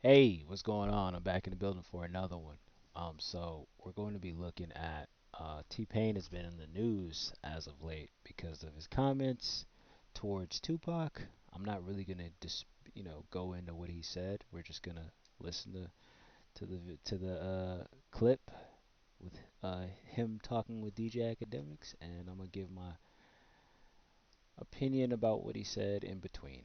Hey, what's going on? I'm back in the building for another one. So we're going to be looking at T-Pain has been in the news as of late because of his comments towards Tupac. I'm not really gonna go into what he said. We're just gonna listen to the clip with him talking with DJ Academics, and I'm gonna give my opinion about what he said in between.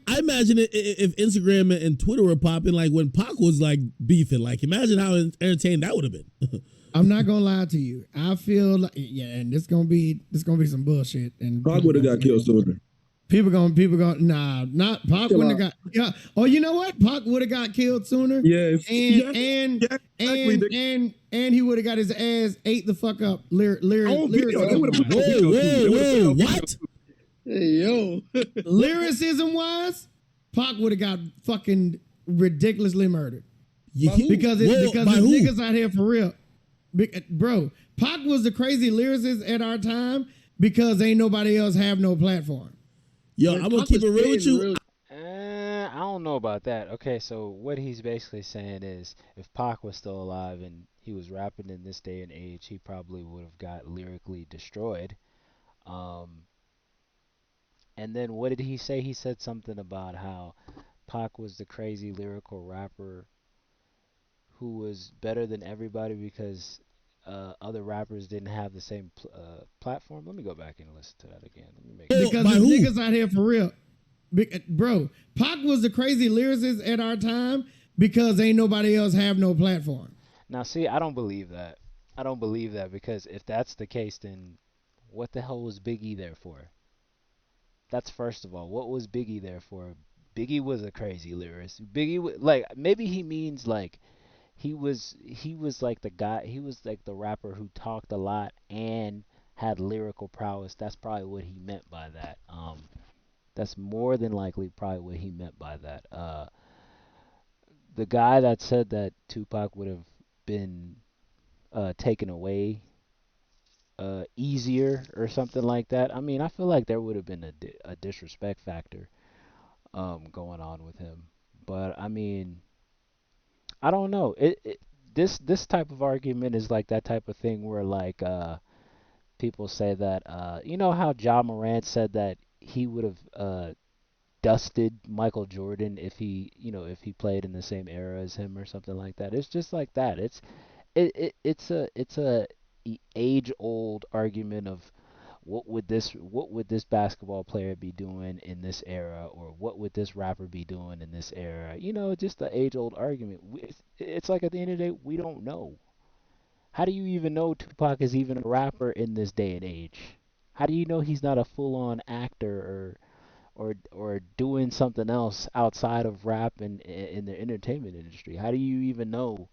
I imagine if Instagram and Twitter were popping like when Pac was like beefing. Like, imagine how entertaining that would have been. I'm not gonna lie to you. I feel like yeah, and this gonna be some bullshit, and Pac would have got killed sooner. people gonna nah, not Pac Chill wouldn't out. have got yeah. Oh, you know what? Pac would have got killed sooner, Yes. and Yeah. and Yeah. Exactly. and he would have got his ass ate the fuck up On video, they lyricism would have put it on wise. video too. They would have put it on video What? too. Hey yo. Lyricism wise, Pac would have got fucking ridiculously murdered because by there's who? niggas out here for real. Bro, Pac was the crazy lyricist at our time because ain't nobody else have no platform. Yo, Like, I'm gonna Pac keep was it real with spitting you. real. I don't know about that. Okay, so what he's basically saying is if Pac was still alive and he was rapping in this day and age, he probably would have got lyrically destroyed. Um, and then what did he say? He said something about how Pac was the crazy lyrical rapper who was better than everybody because other rappers didn't have the same platform. Let me go back and listen to that again. Let me make sure. Because By there's who? niggas out here for real. Bro, Pac was the crazy lyricist at our time because ain't nobody else have no platform. Now, see, I don't believe that. I don't believe that because if that's the case, then what the hell was Biggie there for? That's first of all. What was Biggie there for? Biggie was a crazy lyricist. Like maybe he means like he was like the guy. He was like the rapper who talked a lot and had lyrical prowess. That's probably what he meant by that. That's more than likely probably what he meant by that. The guy that said that Tupac would have been taken away easier or something like that. I mean, I feel like there would have been a disrespect factor going on with him. But I mean, I don't know. This type of argument is like that type of thing where like people say that you know how Ja Morant said that he would have dusted Michael Jordan if he played in the same era as him or something like that. It's just like that. It's a age old argument of what would this basketball player be doing in this era, or what would this rapper be doing in this era? Just the age old argument. It's like at the end of the day, we don't know. How do you even know Tupac is even a rapper in this day and age? How do you know he's not a full on actor or doing something else outside of rap and in the entertainment industry? How do you even know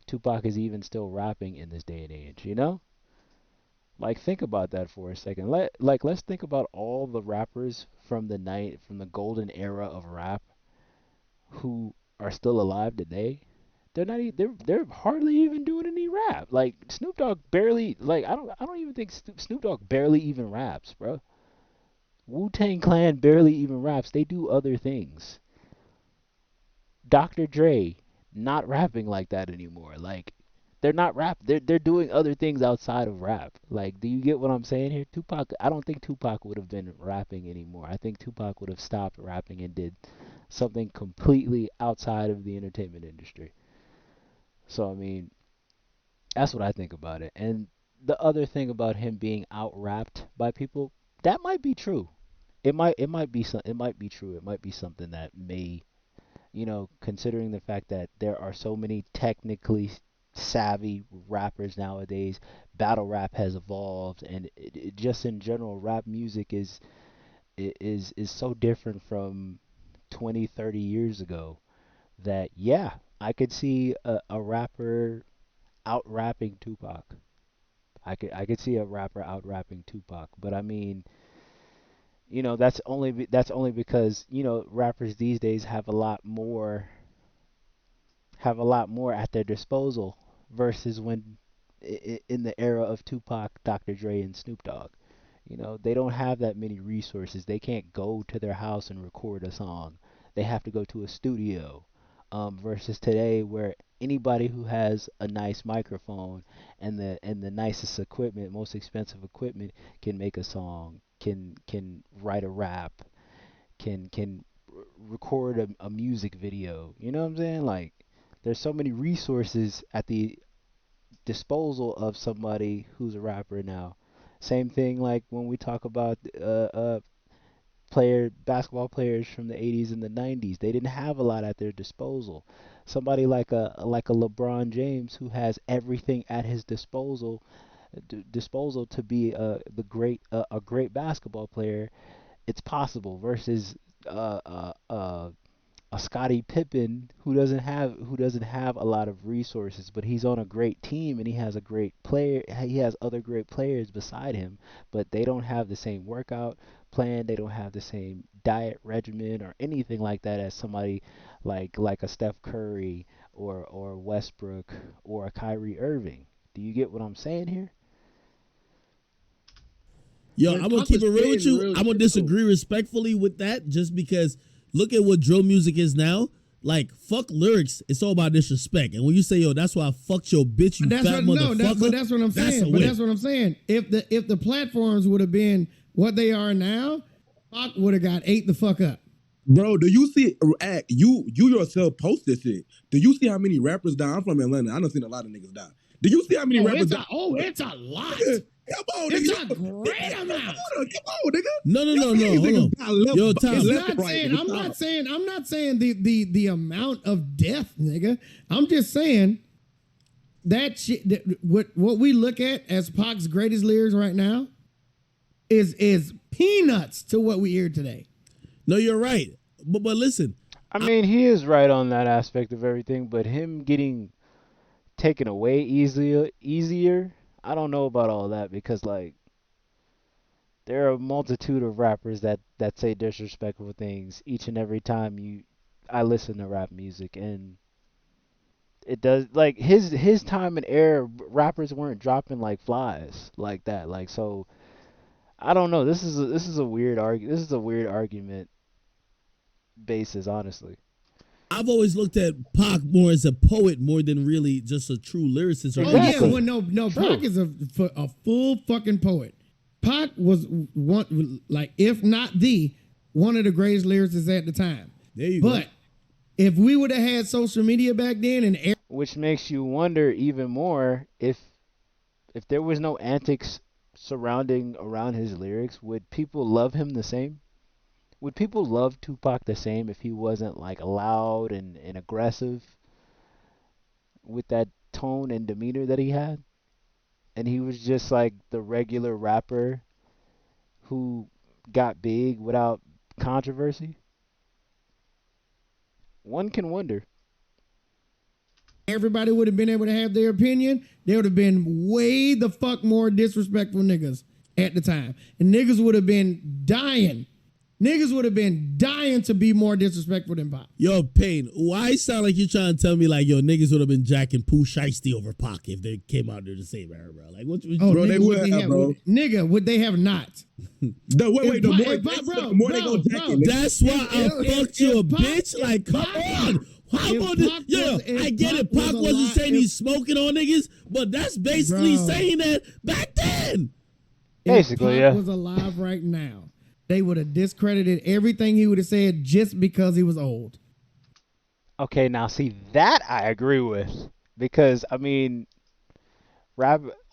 Tupac is even still rapping in this day and age? Like think about that for a second. Let's think about all the rappers from the golden era of rap who are still alive today. They're hardly even doing any rap. Like Snoop Dogg barely like I don't even think Snoop Dogg barely even raps, bro. Wu-Tang Clan barely even raps. They do other things. Dr. Dre not rapping like that anymore. Like they're not rap. They're doing other things outside of rap. Like, do you get what I'm saying here? Tupac. I don't think Tupac would have been rapping anymore. I think Tupac would have stopped rapping and did something completely outside of the entertainment industry. So I mean, that's what I think about it. And the other thing about him being out rapped by people, that might be true. It might be true. It might be something that may considering the fact that there are so many technically savvy rappers nowadays, battle rap has evolved, and just in general, rap music is so different from 20, 30 years ago that yeah, I could see a rapper out rapping Tupac. I could see a rapper out rapping Tupac, but I mean, that's only because rappers these days have a lot more at their disposal versus when in the era of Tupac, Dr. Dre, and Snoop Dogg. They don't have that many resources. They can't go to their house and record a song. they have to go to a studio, versus today where anybody who has a nice microphone and the nicest equipment, most expensive equipment, can make a song, can write a rap, can record a music video. You know what I'm saying? Like, there's so many resources at the disposal of somebody who's a rapper now. Same thing like when we talk about basketball players from the 80s and the 90s. They didn't have a lot at their disposal. Somebody like a LeBron James who has everything at his disposal to be a great basketball player. It's possible versus uh, uh, uh, a Scottie Pippen who doesn't have a lot of resources, but he's on a great team and he has a great player. He has other great players beside him, but they don't have the same workout plan. They don't have the same diet regimen or anything like that as somebody like a Steph Curry or Westbrook or a Kyrie Irving. Do you get what I'm saying here? Yo, Man, I'm gonna Pac keep was it real with fading you. real I'm gonna quick, disagree respectfully with that, just because look at what drill music is now. Like, fuck lyrics, it's all about disrespect. And when you say, yo, that's why I fucked your bitch, you That's fat what, motherfucker. no, but that's what I'm that's saying. a But win. that's what I'm saying. If the platforms would have been what they are now, Pac would have got ate the fuck up. Bro, do you see? You yourself post this shit. Do you see how many rappers die? I'm from Atlanta. I done seen a lot of niggas die. Do you see how many rappers die? It's a lot. Come on, It's nigga. a great amount. Come on, nigga. No, Hold hold on. Yo, Tom. I'm not saying the amount of death, nigga. I'm just saying that shit. What we look at as Pac's greatest lyrics right now is peanuts to what we hear today. No, you're right. But listen, I mean, he is right on that aspect of everything, but him getting taken away easier, I don't know about all that because like there are a multitude of rappers that say disrespectful things each and every time I listen to rap music, and it does like his time and era, rappers weren't dropping like flies like that. Like, so I don't know. This is a weird argument basis, honestly. I've always looked at Pac more as a poet more than really just a true lyricist. Or Exactly. Oh yeah, well no, True. Pac is a full fucking poet. Pac was one, like, if not the one of the greatest lyricists at the time. There you But go. if we would have had social media back then and Which makes you wonder even more if there was no antics surrounding around his lyrics, would people love him the same? Would people love Tupac the same if he wasn't like loud and aggressive with that tone and demeanor that he had? And he was just like the regular rapper who got big without controversy? One can wonder. everybody would have been able to have their opinion, there would have been way the fuck more disrespectful niggas at the time. And niggas would have been dying. Niggas would have been dying to be more disrespectful than Pac. Yo, Payne, why sound like you trying to tell me like, yo, niggas would have been jacking Pooh Shiesty over Pac if they came out there the same era, bro? Like, what? Oh, Bro, nigga, they would have, bro. Nigga, would they have not? No, wait, the If more, Pac- they, if Pac- the more they bro, go jacking. bro. That's why I If- fucked you a if Pac- bitch. Like, if come Pac- on. How if about this? Pac Yeah, was- if I get it. Pac was Pac wasn't alive- saying if- he's smoking on niggas, but that's basically Bro. saying that back then. Basically, if yeah. Pac was alive right now, they would have discredited everything he would have said just because he was old. Okay, now see that I agree with because I mean,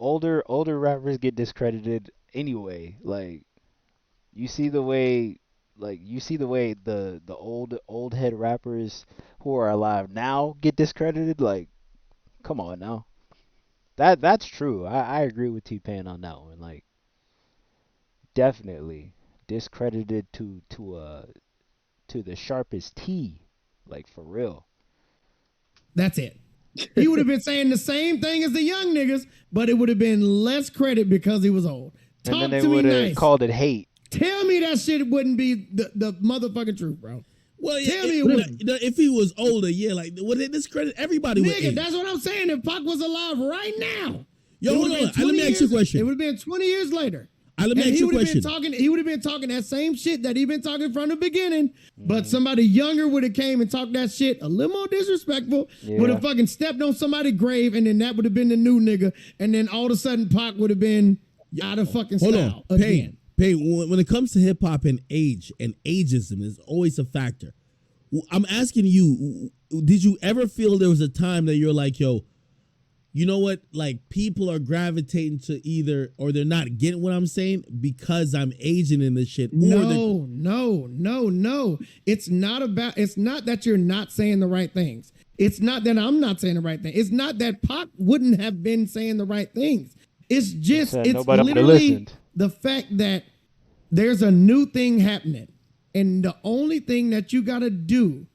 older rappers get discredited anyway. Like you see the way the old head rappers who are alive now get discredited. Like, come on now. That's true. I agree with T-Pain on that one. Like, definitely discredited to the sharpest T. Like, for real. That's it. He would have been saying the same thing as the young niggas, but it would have been less credit because he was old. And Talk then they to me would have nice. called it hate. Tell me that shit wouldn't be the motherfucking truth, bro. Well, Tell me it it, wouldn't. if he was older, yeah, like, would they discredit everybody with Nigga, age? that's what I'm saying. If Pac was alive right now, Yo, it hold would've on. been Let me 20 ask you a years- question. It would have been 20 years later. Let me And ask he you a would have been question. talking. He would have been talking that same shit that he been talking from the beginning. But Mhm. somebody younger would have came and talked that shit a little more disrespectful. Would Yeah. have fucking stepped on somebody's grave, and then that would have been the new nigga. And then all of a sudden, Pac would have been out of fucking Hold on, style again. Pain. When it comes to hip hop and age and ageism is always a factor. I'm asking you, did you ever feel there was a time that you're like, yo, you know what? Like people are gravitating to either, or they're not getting what I'm saying because I'm aging in this shit. No. It's not about. It's not that you're not saying the right things. It's not that I'm not saying the right thing. It's not that Pac wouldn't have been saying the right things. It's He just. said It's nobody would have literally listened. the fact that there's a new thing happening, and the only thing that you got to do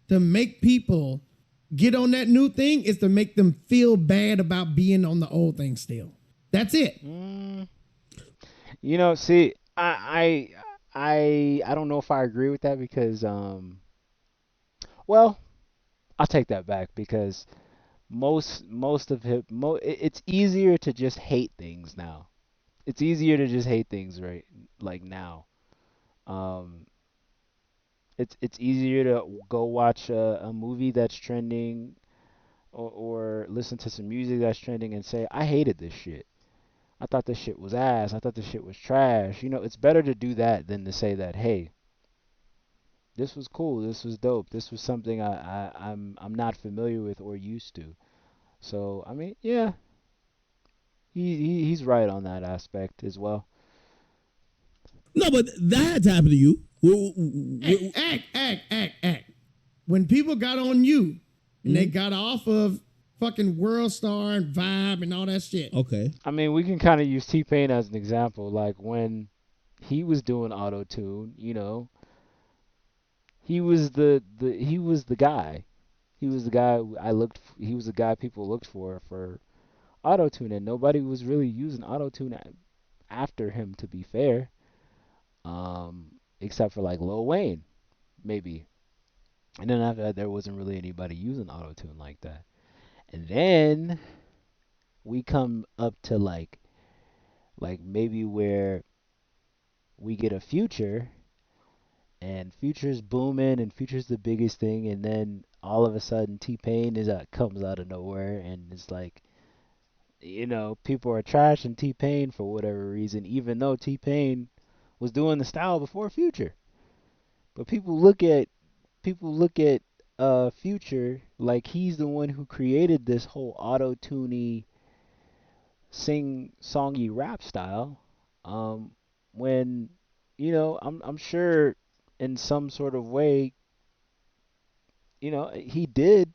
to make people get on that new thing is to make them feel bad about being on the old thing still. That's it. Mm, see, I don't know if I agree with that because well, I'll take that back because most of it's easier to just hate things now. It's easier to just hate things right like now. Um, it's easier to go watch a movie that's trending or listen to some music that's trending and say I hated this shit. I thought this shit was ass. I thought this shit was trash. It's better to do that than to say that, hey, this was cool, this was dope, this was something I'm not familiar with or used to. So I mean, yeah, he's right on that aspect as well. No, but that had to happen to you. Act. When people got on you and they got off of fucking World Star and Vibe and all that shit. Okay. I mean, we can kind of use T Pain as an example. Like when he was doing auto tune, he was the guy. He was the guy he was the guy people looked for auto tune, and nobody was really using auto tune after him. To be fair, except for like Lil Wayne, maybe. And then after that, there wasn't really anybody using auto tune like that. And then we come up to like maybe where we get a Future, and Future's booming, and Future's the biggest thing, and then all of a sudden T Pain comes out of nowhere, and it's like people are trashing T Pain for whatever reason, even though T Pain was doing the style before Future. But people look at Future like he's the one who created this whole auto tuney sing songy rap style. Um, when I'm sure in some sort of way, he didn't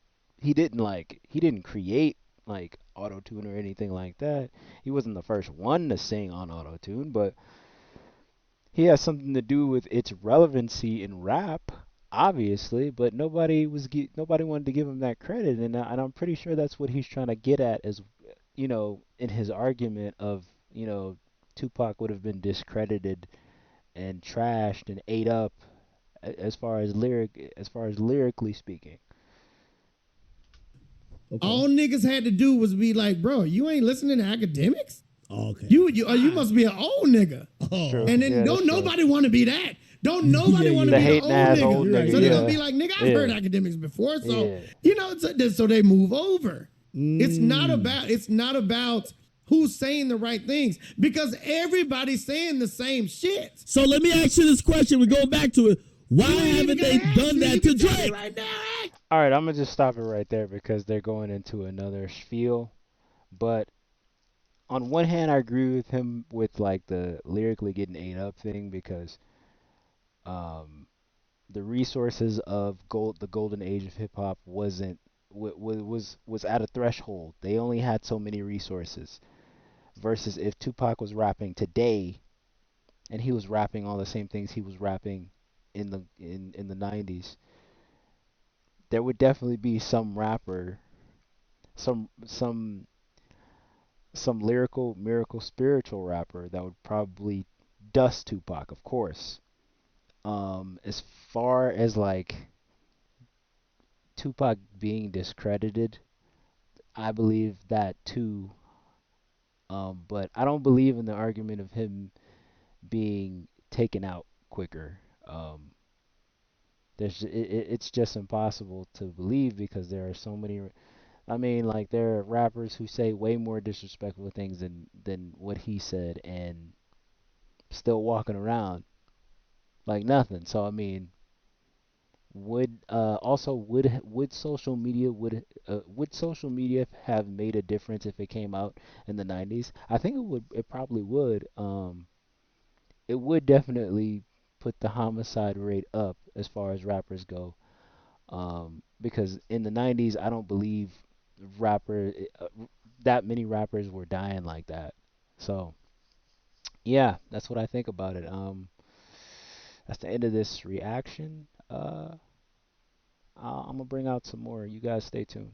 create like auto tune or anything like that. He wasn't the first one to sing on auto tune, but he has something to do with its relevancy in rap, obviously. But nobody wanted to give him that credit, and I'm pretty sure that's what he's trying to get at, as in his argument of Tupac would have been discredited and trashed and ate up as far as lyrically speaking. Okay. All niggas had to do was be like, bro, you ain't listening to academics? Oh, okay. You must be an old nigga. That's true. And then Yeah, don't that's true. nobody want to be that. Don't nobody want to The be the hating old ass nigga. old nigga, So they're yeah. gonna be like, nigga, I've Yeah. heard academics before. So Yeah. so they move over. It's not about who's saying the right things because everybody's saying the same shit. So let me ask you this question. We go back to it. Why You ain't haven't even they gotta ask done me. that You to can tell me Drake? right now. All right, I'm gonna just stop it right there because they're going into another spiel. But on one hand, I agree with him with like the lyrically getting ate up thing because um, the resources of the golden age of hip hop wasn't was at a threshold. They only had so many resources. Versus if Tupac was rapping today and he was rapping all the same things he was rapping in the 90s, there would definitely be some rapper, some some lyrical miracle spiritual rapper that would probably dust Tupac, of course. As far as like Tupac being discredited, I believe that too. But I don't believe in the argument of him. being taken out quicker. Um, it's just impossible to believe because there are so many. I mean, like there are rappers who say way more disrespectful things than what he said, and still walking around like nothing. So I mean, would social media have made a difference if it came out in the 90s? I think it would. It probably would. It would definitely put the homicide rate up as far as rappers go. Because in the 90s, I don't believe rapper uh, that many rappers were dying like that. So yeah, that's what I think about it. That's the end of this reaction. I'm gonna bring out some more. You guys stay tuned.